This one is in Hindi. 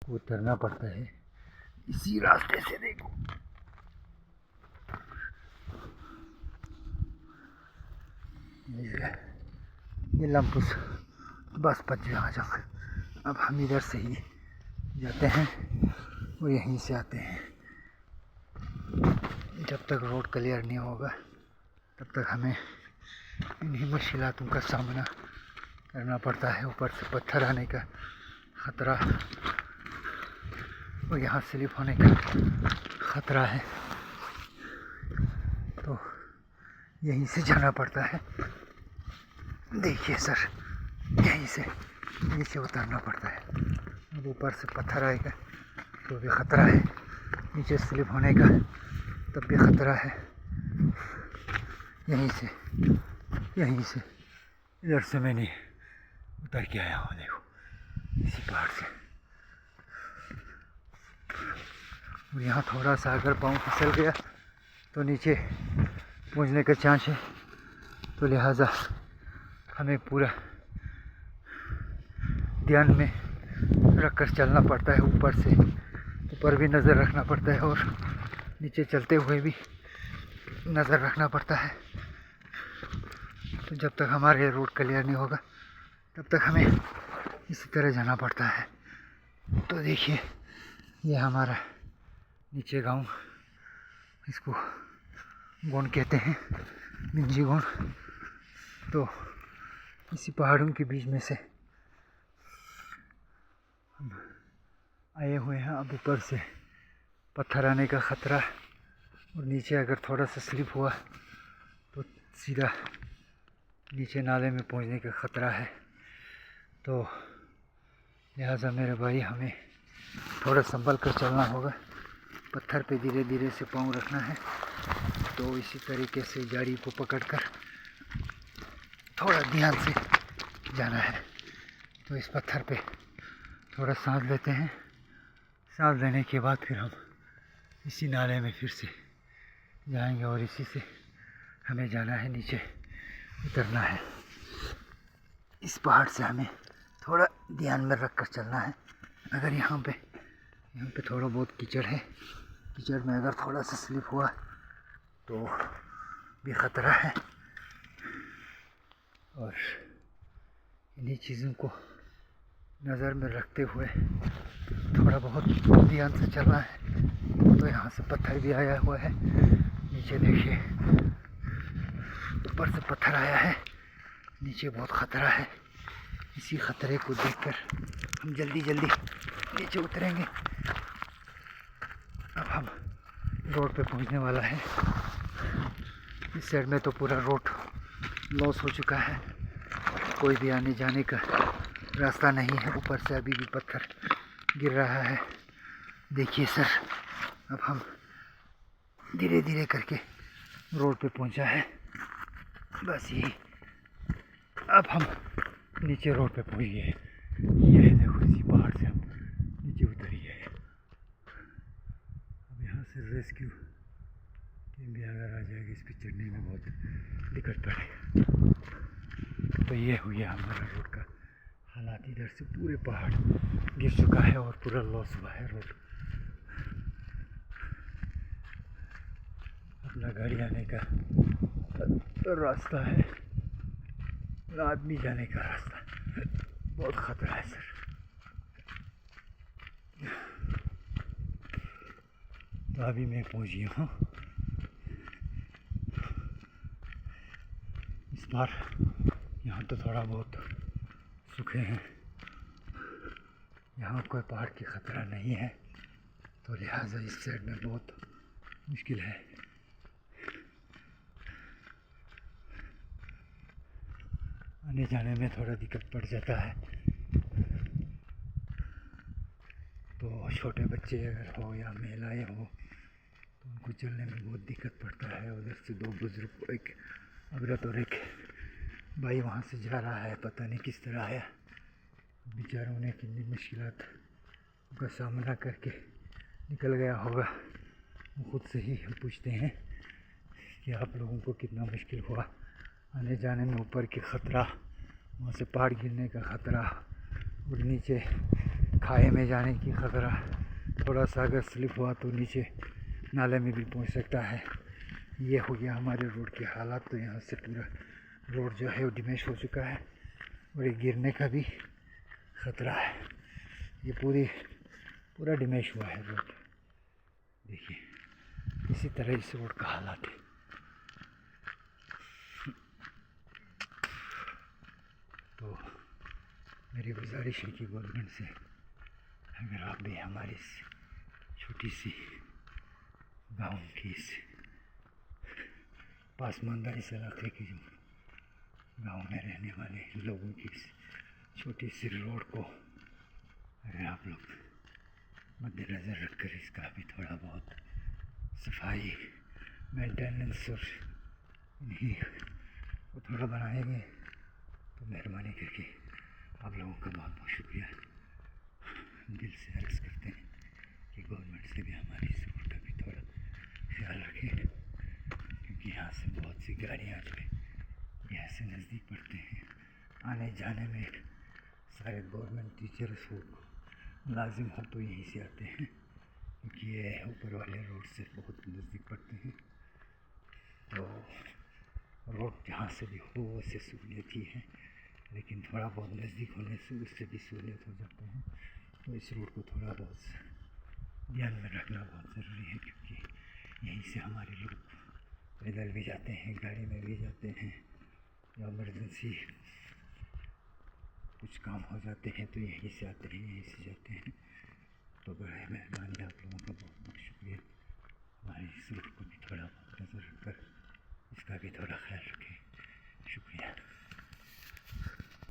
को उतरना पड़ता है इसी रास्ते से। देखो ये लंपुस बस पच जहाँ जहाँ। अब हम इधर से ही जाते हैं और यहीं से आते हैं। जब तक रोड क्लियर नहीं होगा तब तक हमें इन्हीं मुश्किलातों का सामना करना पड़ता है। ऊपर से पत्थर आने का ख़तरा और यहाँ स्लिप होने का ख़तरा है, तो यहीं से जाना पड़ता है। देखिए सर, यहीं से नीचे उतरना पड़ता है। अब ऊपर से पत्थर आएगा तो भी ख़तरा है, नीचे स्लिप होने का तब भी ख़तरा है। यहीं से इधर से मैंने उतर के आया हूँ। देखो इसी पहाड़ से। और यहाँ थोड़ा सा अगर पाँव फिसल गया तो नीचे पहुँचने का चांस है, तो लिहाजा हमें पूरा ध्यान में रख कर चलना पड़ता है। ऊपर से ऊपर भी नज़र रखना पड़ता है और नीचे चलते हुए भी नज़र रखना पड़ता है। तो जब तक हमारे रोड क्लियर नहीं होगा तब तक हमें इसी तरह जाना पड़ता है। तो देखिए ये हमारा नीचे गांव, इसको गोंड कहते हैं, मिंजी गोंड। तो इसी पहाड़ों के बीच में से हम आए हुए हैं। अब ऊपर से पत्थर आने का ख़तरा और नीचे अगर थोड़ा सा स्लिप हुआ तो सीधा नीचे नाले में पहुंचने का ख़तरा है। तो लिहाजा मेरे भाई हमें थोड़ा संभल कर चलना होगा। पत्थर पे धीरे धीरे से पाँव रखना है। तो इसी तरीके से गाड़ी को पकड़कर थोड़ा ध्यान से जाना है। तो इस पत्थर पे थोड़ा सांस लेते हैं। सांस लेने के बाद फिर हम इसी नाले में फिर से जाएंगे और इसी से हमें जाना है, नीचे उतरना है। इस पहाड़ से हमें थोड़ा ध्यान में रख कर चलना है। अगर यहाँ पे थोड़ा बहुत कीचड़ है, कीचड़ में अगर थोड़ा सा स्लिप हुआ तो भी ख़तरा है। और इन्हीं चीज़ों को नज़र में रखते हुए थोड़ा बहुत ध्यान से चलना है। तो यहाँ से पत्थर भी आया हुआ है, नीचे देखिए ऊपर से पत्थर आया है, नीचे बहुत ख़तरा है। इसी ख़तरे को देखकर हम जल्दी जल्दी नीचे उतरेंगे। अब हम रोड पे पहुंचने वाला है। इस साइड में तो पूरा रोड लॉस हो चुका है, कोई भी आने जाने का रास्ता नहीं है। ऊपर से अभी भी पत्थर गिर रहा है। देखिए सर, अब हम धीरे धीरे करके रोड पे पहुंचा है, बस यही। अब हम नीचे रोड पे पहुंच गए। ये देखो इसी पहाड़ से हम नीचे उतरिए। अब यहाँ से रेस्क्यू टीम भी अगर आ जाएगी, इस पर चढ़ने में बहुत दिक्कत पड़ेगी। तो ये हुई हमारा रोड का हालात। इधर से पूरे पहाड़ गिर चुका है और पूरा लॉस हुआ है रोड। अपना गाड़ी आने का रास्ता है, आदमी जाने का रास्ता, बहुत ख़तरा है सर। तो अभी मैं पहुंच गया हूँ। इस बार यहाँ तो थोड़ा बहुत सूखे हैं, यहाँ कोई पहाड़ की ख़तरा नहीं है, तो लिहाजा इस साइड में बहुत मुश्किल है। आने जाने में थोड़ा दिक्कत पड़ जाता है। तो छोटे बच्चे अगर हो या महिलाएं हो तो उनको चलने में बहुत दिक्कत पड़ता है। उधर से दो बुज़ुर्ग, एक औरत और एक भाई वहाँ से जा रहा है, पता नहीं किस तरह आया। बेचारों ने कितनी मुश्किलात का सामना करके निकल गया होगा। वो खुद से ही पूछते हैं कि आप लोगों को कितना मुश्किल हुआ आने जाने में। ऊपर की ख़तरा, वहाँ से पहाड़ गिरने का ख़तरा और नीचे खाई में जाने की खतरा, थोड़ा सा अगर स्लिप हुआ तो नीचे नाले में भी पहुंच सकता है। ये हो गया हमारे रोड के हालात। तो यहाँ से पूरा रोड जो है वो डैमेज हो चुका है और ये गिरने का भी खतरा है। ये पूरा डैमेज हुआ है रोड। देखिए इसी तरह इस रोड का हालात है। तो मेरी गुजारिश है कि गवर्नमेंट से अगर आप भी हमारी इस छोटी सी गांव की इस पासमानदा इस इलाके की जो गांव में रहने वाले लोगों की इस छोटी सी रोड को अगर आप लोग मद्देनज़र रखकर इसका भी थोड़ा बहुत सफाई, मेंटेनेंस और इन्हीं को थोड़ा बनाएंगे तो मेहरबानी करके आप लोगों का बहुत बहुत शुक्रिया। दिल से अर्ज़ करते हैं कि गवर्नमेंट से भी हमारी इस रोड का भी थोड़ा ख्याल रखें, क्योंकि यहाँ से बहुत सी गाड़ियाँ जो है यहाँ से नज़दीक पड़ते हैं। आने जाने में सारे गवर्नमेंट टीचर्स हो, मुलाजिम हो तो यहीं से आते हैं, क्योंकि ये ऊपर वाले रोड से बहुत नज़दीक पड़ते हैं। तो रोड जहाँ से भी हो उससे सहूलियत ही है, लेकिन थोड़ा बहुत नज़दीक होने से उससे भी सहूलियत हो जाते हैं। तो इस रोड को थोड़ा बहुत ध्यान में रखना बहुत ज़रूरी है, क्योंकि यहीं से हमारे लोग पैदल भी जाते हैं, गाड़ी में भी जाते हैं, या इमरजेंसी कुछ काम हो जाते हैं तो यहीं से आते हैं, यहीं से जाते हैं। तो बड़े मेहरबानी, आप लोगों का बहुत बहुत शुक्रिया। हमारी इस रोड को भी थोड़ा बहुत नज़र रखकर इसका भी थोड़ा ख्याल रखें। शुक्रिया।